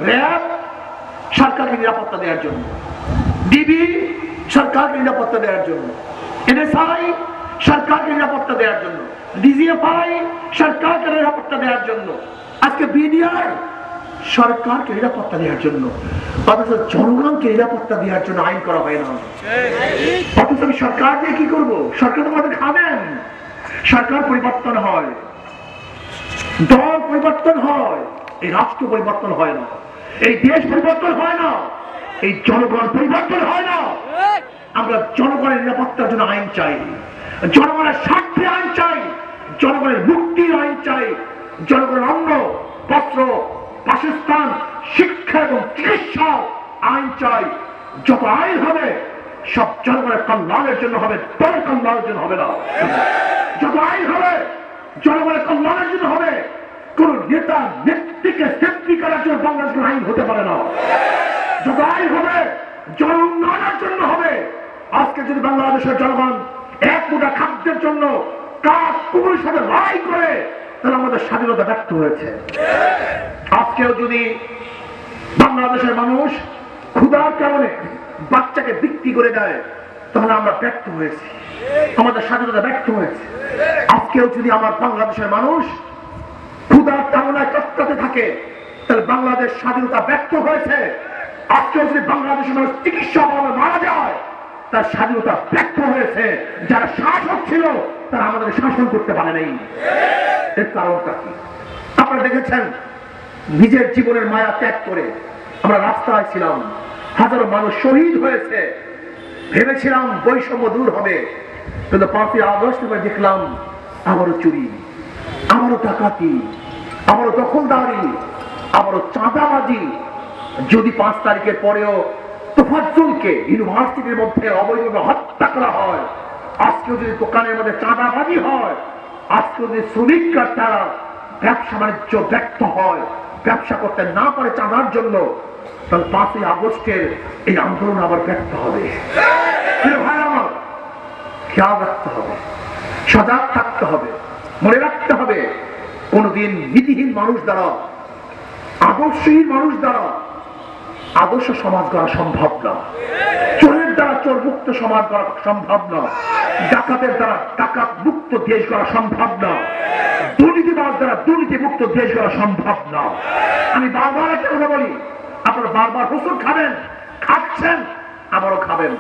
RAB সরকারকে নিরাপত্তা দেওয়ার জন্য, ডিবি সরকারকে নিরাপত্তা দেওয়ার জন্য, এনএসআই সরকারকে নিরাপত্তা দেওয়ার জন্য, ডিজিএফআই সরকারকে নিরাপত্তা দেওয়ার জন্য, আজকে বিডিআর সরকারকে নিরাপত্তা দেওয়ার জন্য, অথচ জনগণকে নিরাপত্তা দেওয়ার জন্য আইন করা হয় না। অথচ আমি সরকার দিয়ে কি করবো? সরকার তো আমাদের খাবেন। সরকার পরিবর্তন হয়, দল পরিবর্তন হয়, এই রাষ্ট্র পরিবর্তন হয় না, এই দেশ পরিবর্তন হয় না, এই জনগণ পরিবর্তন হয় না। আমরা জনগণের নিরাপত্তার জন্য আইন চাই, জনগণের স্বার্থে আইন চাই, জনগণের মুক্তির আইন চাই, জনগণের অন্ন, বস্ত্র, বাসস্থান, শিক্ষা এবং চিকিৎসা আইন চাই। যত আইন হবে সব জনগণের কল্যাণের জন্য হবে, দলের কল্যাণের জন্য হবে না। যত আইন হবে জনগণের কল্যাণের জন্য হবে, কোন নেতা নেত্রীকে সেফটি করার জন্য বাংলাদেশের আইন হতে পারে না। যত আইন হবে জন উন্নয়নের জন্য হবে। আজকে যদি বাংলাদেশের জনগণ এক মুঠা খাদ্যের জন্য কাক কুকুরের সাথে লড়াই করে, তাহলে আমাদের স্বাধীনতা ব্যর্থ হয়েছে। আজকেও যদি বাংলাদেশের মানুষ ক্ষুধার কারণে বাচ্চাকে বিক্রি করে দেয়, তাহলে আমরা ব্যর্থ হয়েছি, আমাদের স্বাধীনতা ব্যর্থ হয়েছে। আজকেও যদি আমার বাংলাদেশের মানুষ ক্ষুধার কামনায় কাতরাতে থাকে, তাহলে বাংলাদেশ স্বাধীনতা ব্যর্থ হয়েছে। আজকেও যদি বাংলাদেশের মানুষ চিকিৎসা অভাবে মারা যায়, তার স্বাধীনতা ব্যর্থ হয়েছে। যারা শাসক ছিল তারা আমাদের শাসন করতে পারে নাই। এর কারণটা কি? আপনারা দেখেছেন, নিজের জীবনের মায়া ত্যাগ করে আমরা রাস্তায় ছিলাম, হাজারো মানুষ শহীদ হয়েছে, ভেবেছিলাম বৈষম্য দূর হবে, কিন্তু 5ই আগস্ট দেখলাম আবারও চুরি, আবারও ডাকাতি, আবারও দখলদারি, আবারও চাঁদাবাজি। যদি 5 তারিখের পরেও তোফাজ্জলকে ইউনিভার্সিটির মধ্যে অবৈধভাবে হত্যা করা হয়, আজকেও যদি দোকানের মধ্যে চাঁদাবাজি হয়, আজকেও যদি শ্রমিকরা তারা ব্যবসা বাণিজ্য ব্যর্থ হয়, ব্যবসা করতে না পারে চাঁদার জন্য, তাহলে 5ই আগস্টের এই আন্দোলন আবার ব্যর্থ হবে। আমার খেয়াল রাখতে হবে, সজাগ থাকতে হবে, মনে রাখতে হবে, কোনদিন নীতিহীন মানুষ দ্বারা, আদর্শহীন মানুষ দ্বারা আদর্শ সমাজ গড়া সম্ভব না। চোরের দ্বারা চোর মুক্ত সমাজ গড়া সম্ভব না। ডাকাতের দ্বারা ডাকাত মুক্ত দেশ গড়া সম্ভব না। দুর্নীতিবাজ দ্বারা দুর্নীতি মুক্ত দেশ গড়া সম্ভব না। আমি বারবার একটা কথা বলি, আপনারা বারবার হোসন খাবেন, খাচ্ছেন, আবারও খাবেন।